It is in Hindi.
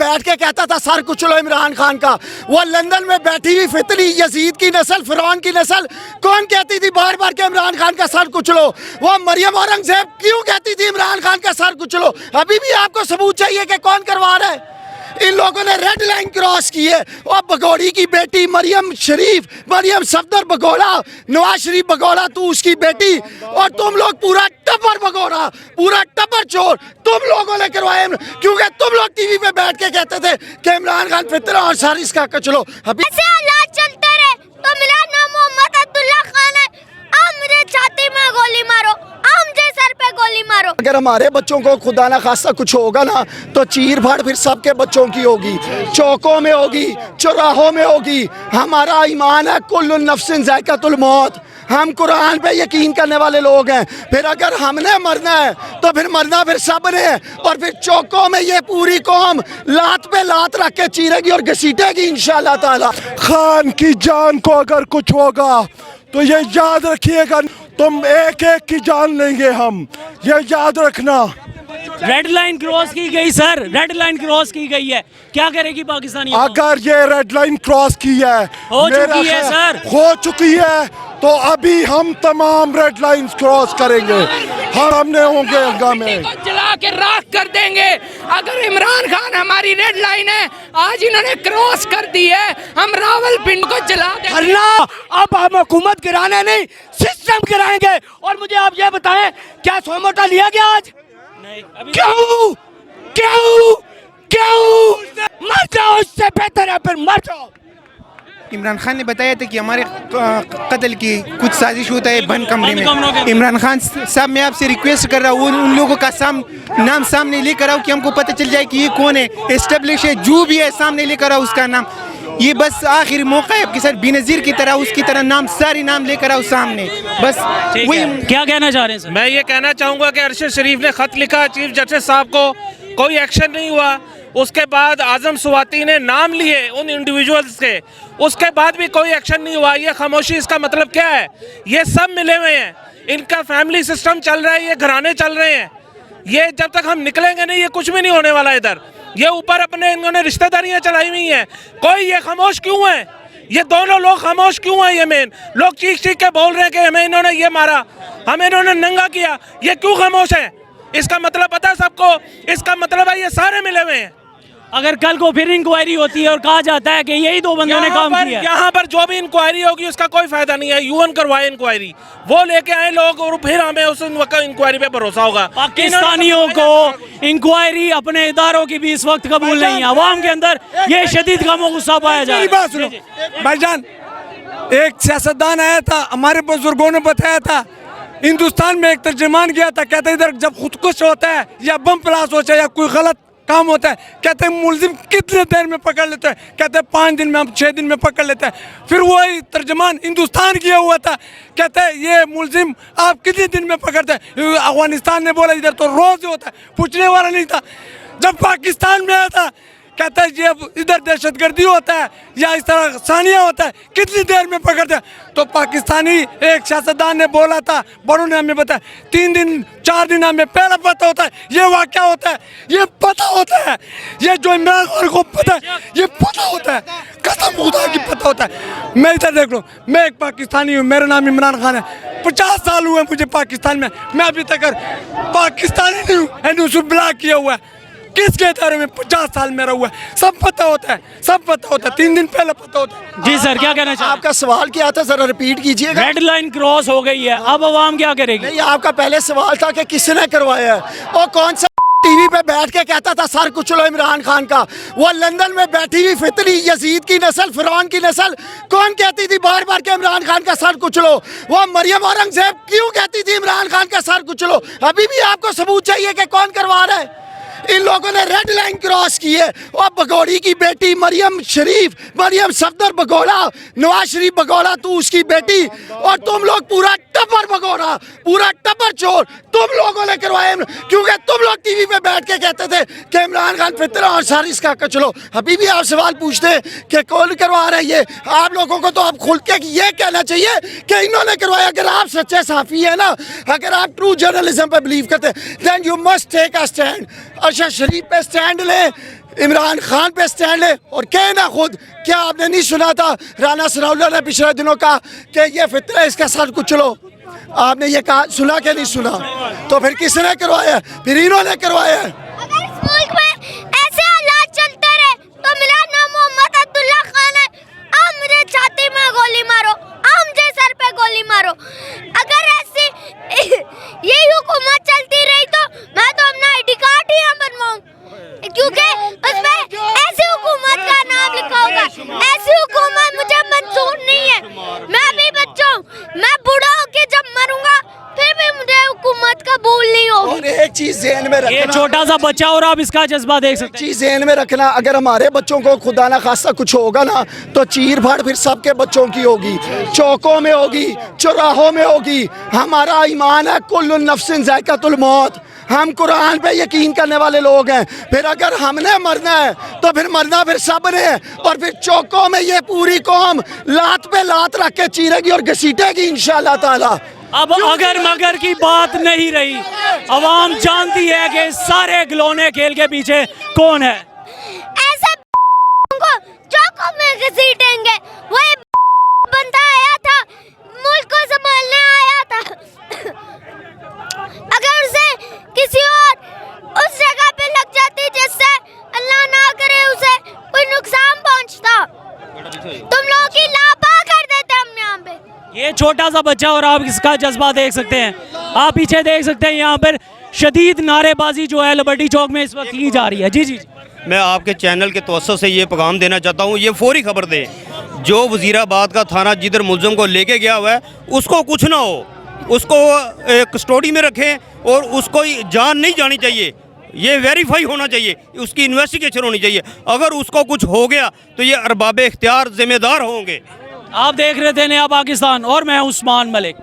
बैठ के कहता था सर कुचलो इमरान खान का। वो लंदन में बैठी हुई फितरी यजीद की नस्ल, फिरौन की नस्ल कौन कहती थी बार बार के इमरान खान का सर कुचलो? वो मरियम औरंगजेब क्यों कहती थी इमरान खान का सर कुचलो? अभी भी आपको सबूत चाहिए कि कौन करवा रहा है? इन लोगों ने रेड लाइन क्रॉस की है। और भगोड़ी की बेटी मरियम शरीफ, मरियम सफदर भगोड़ा, नवाज शरीफ भगोड़ा, तू उसकी बेटी, और तुम लोग पूरा टब्बर भगोड़ा, पूरा टब्बर चोर तुम लोगों ने करवाए, क्योंकि तुम लोग टीवी पे बैठ के कहते थे कि इमरान खान फितरा और सर इसका कचलो। अभी ऐसे हालात चलते रहे तो मेरा नाम मोहम्मद अब्दुल्ला खान है। आप मेरे छाती में गोली मारो, आप मुझे सर पे गोली मारो। अगर हमारे बच्चों को खुदा ना खास्ता कुछ होगा ना तो चीर फाड़ फिर सबके बच्चों की होगी, चौकों में होगी, चौराहों में होगी। हमारा ईमान है कुल्लु नफ्सिन ज़ायक़तुल मौत। हम कुरान पे यकीन करने वाले लोग हैं। फिर अगर हमने मरना है तो फिर मरना फिर सब ने है, और फिर चौकों में ये पूरी कौम लात पे लात रख के चीरेगी और घसीटेगी इंशाअल्लाह ताला। खान की जान को अगर कुछ होगा तो ये याद रखिएगा, तुम एक एक की जान लेंगे हम, ये याद रखना। रेड लाइन क्रॉस की गई सर, रेड लाइन क्रॉस की गई है, क्या करेगी पाकिस्तानी? अगर ये रेड लाइन क्रॉस की है, हो चुकी है सर, हो चुकी है, तो अभी हम तमाम रेड लाइंस क्रॉस करेंगे, हम सामने होंगे हंगामे, जला के राख कर देंगे। अगर इमरान खान हमारी रेड लाइन है, आज इन्होंने क्रॉस कर दी है, हम रावलपिंडी को जला देंगे। अब हम हुकूमत गिराने नहीं, सिस्टम गिराएंगे। और मुझे आप ये बताएं, क्या सोमोटा लिया गया आज? नहीं, अभी क्यों क्यों क्यों? मर जाओ, इससे बेहतर है फिर मर जाओ। इमरान खान ने बताया था कि हमारे कत्ल की कुछ साजिश होता है बंद कमरे में। इमरान खान साहब, मैं आपसे रिक्वेस्ट कर रहा हूँ उन लोगों का नाम सामने लेकर आओ कि हमको पता चल जाए कि ये कौन है, एस्टेब्लिश है, जो भी है सामने लेकर आओ उसका नाम। ये बस आखिरी मौका है आपके साथ, बेनज़ीर की तरह उसकी तरह नाम, सारे नाम लेकर आओ सामने। बस वही। क्या कहना चाह रहे हैं सर? मैं ये कहना चाहूँगा कि अरशद शरीफ ने ख़त लिखा चीफ जस्टिस साहब को, कोई एक्शन नहीं हुआ। उसके बाद आज़म स्वाति ने नाम लिए उन इंडिविजुअल्स के, उसके बाद भी कोई एक्शन नहीं हुआ। ये खामोशी, इसका मतलब क्या है? ये सब मिले हुए हैं, इनका फैमिली सिस्टम चल रहा है, ये घराने चल रहे हैं। ये जब तक हम निकलेंगे नहीं, ये कुछ भी नहीं होने वाला इधर। ये ऊपर अपने इन्होंने रिश्तेदारियां चलाई हुई हैं, कोई ये खामोश क्यों है? ये दोनों लोग खामोश क्यों हैं? ये मेन लोग चीख चीख के बोल रहे हैं कि हमें इन्होंने ये मारा, हमें इन्होंने नंगा किया, ये क्यों खामोश है? इसका मतलब पता है सबको, इसका मतलब है ये सारे मिले हुए हैं। अगर कल को फिर इंक्वायरी होती है और कहा जाता है कि यही दो बंदों ने काम किया, यहाँ पर जो भी इंक्वायरी होगी उसका कोई फायदा नहीं है। यूएन करवाए इंक्वायरी, वो लेके आए लोग, और फिर हमें उस इंक्वायरी पे भरोसा होगा। पाकिस्तानियों को इंक्वायरी अपने इदारों की भी इस वक्त कबूल नहीं है। अवाम के अंदर ये शदीद गम गुस्सा पाया जा रहा है। भाईजान, एक सियासतदान आया था, हमारे बुजुर्गों ने बताया था, हिंदुस्तान में एक तर्जुमान गया था, कहते इधर जब खुदकुश होता है या बम ब्लास्ट होता है या कोई गलत काम होता है, कहते हैं मुलजिम कितने देर में पकड़ लेते हैं? कहते हैं 5 दिन में, हम 6 दिन में पकड़ लेते हैं। फिर वही तर्जमान हिंदुस्तान किया हुआ था, कहते हैं ये मुलजिम आप कितने दिन में पकड़ते हैं? अफगानिस्तान ने बोला इधर तो रोज होता है, पूछने वाला नहीं था। जब पाकिस्तान में आया था, कहता है ये इधर दहशतगर्दी होता है या इस तरह सानिया होता है, कितनी देर में पकड़ते हैं? तो पाकिस्तानी एक सियासतदान ने बोला था, बड़ों ने हमें बताया, 3 दिन 4 दिन हमें पहले पता होता है ये वाक़या होता है, ये पता होता है, ये जो इमरान खान को पता है ये पता होता है, कसम खुदा की पता होता है। मैं इधर देख लो, मैं एक पाकिस्तानी हूँ, मेरा नाम इमरान खान है, 50 साल हुए मुझे पाकिस्तान में, मैं अभी तक पाकिस्तानी नहीं हूँ, एनयूसुफ ब्लॉक किया हुआ है। किसके इदारे में 50 साल मेरा हुआ है, सब पता होता है, सब पता होता है, 3 दिन पहले पता होता है। जी सर, क्या कहना चाहिए? आपका सवाल क्या था, जरा रिपीट कीजिएगा। रेड लाइन क्रॉस हो गई है, अब अवाम क्या करेगी? नहीं, आपका पहले सवाल था कि किसने करवाया है, और कौन सा टीवी पे बैठ के कहता था सर कुचलो इमरान खान का। वो लंदन में बैठी हुई फितरी यजीद की नस्ल, फिरौन की नस्ल कौन कहती थी बार बार के इमरान खान का सर कुचलो? वो मरियम औरंगजेब क्यों कहती थी इमरान खान का सर कुचलो? अभी भी आपको सबूत चाहिए कि कौन करवा रहा है? इन लोगों ने रेड लाइन क्रॉस की है। और भगोड़ी की बेटी मरियम शरीफ, मरियम सफदर भगोड़ा, नवाज शरीफ भगोड़ा, तू उसकी बेटी, और तुम लोग पूरा टब्बर भगोड़ा, पूरा टब्बर चोर तुम लोगों ने करवाए, क्योंकि तुम लोग टीवी पे बैठ के कहते थे कि इमरान खान फितरा और सर इसका कचलो। अभी भी आप सवाल पूछते हैं कि कौन करवा रहा है ये? आप लोगों को तो आप खुल के ये कहना चाहिए कि इन्होंने करवाया। अगर आप सच्चे साफी है ना, अगर आप ट्रू जर्नलिज्म पे बिलीव करते हैं, then you must take a stand. Arshad Sharif पे स्टैंड लें, इमरान खान पे स्टैंड ले और कहना खुद। क्या आपने नहीं सुना था राना सनाउल्लाह ने पिछले दिनों कहा कि ये फितरा है, इसके साथ कुचलो? आपने ये कहा, सुना क्या नहीं सुना? तो फिर किसने करवाया? फिर इन्होंने करवाया। अगर इस मुल्क में ऐसे हालात चलते रहे तो मेरा नाम मोहम्मद अब्दुल्ला खान है। आओ मेरे छाती में गोली मारो, आओ मुझे सर पे गोली मारो। अगर ऐसी यही हुकूमत चलती रही तो मैं तो अपना ID कार्ड ही यहाँ बनवाऊं, क्योंकि उसमें ऐसी हुकूमत का नाम लिखा होगा। ऐसी हुकूमत मुझे मंजूर नहीं है। मैं भी बच्चा हूँ, मैं बूढ़ा होके जब मरूंगा फिर भी मुझे हुकूमत कबूल नहीं होगी। और एक चीज ज़हन में ये रखना, छोटा सा बच्चा और आप इसका जज्बा देख सकते हैं। चीज ज़हन में रखना, अगर हमारे बच्चों को खुदा ना खास्ता कुछ होगा ना तो चीर फाड़ फिर सबके बच्चों की होगी, चौकों में होगी, चौराहों में होगी। हमारा ईमान है कुल्लु नफ्सिन ज़ायक़तुल मौत। हम कुरान पे यकीन करने वाले लोग हैं। फिर अगर हमने मरना है तो फिर मरना फिर सब ने है, और फिर चौकों में ये पूरी कौम लात पे लात रख के चीरेगी और घसीटेगी इंशाअल्लाह ताला। अब अगर मगर की बात नहीं रही, अवाम जानती है कि सारे खिलौने खेल के पीछे कौन है। ऐसे को चौकों में घसीटेंगे। वो एक बंदा आया था, मुल्क को संभालने आया था। अगर उसे किसी और उस जगह पे लग जाती जिससे अल्लाह ना करे उसे कोई नुकसान पहुंचता, तुम लोगों की लापा कर देते हम यहाँ पे। ये छोटा सा बच्चा और आप इसका जज्बा देख सकते हैं। आप पीछे देख सकते हैं, यहाँ पर शदीद नारेबाजी जो है लिबर्टी चौक में इस वक्त की जा रही है। जी जी, मैं आपके चैनल के तवज्जो से ये पैगाम देना चाहता हूँ, ये फौरी खबर दें। जो वज़ीराबाद का थाना जिधर मुलज़म को लेके गया हुआ है उसको कुछ ना हो, उसको कस्टडी में रखें और उसको जान नहीं जानी चाहिए। ये वेरीफाई होना चाहिए, उसकी इन्वेस्टिगेशन होनी चाहिए। अगर उसको कुछ हो गया तो ये अरबाब इख्तियार जिम्मेदार होंगे। आप देख रहे थे नया पाकिस्तान और मैं उस्मान मलिक।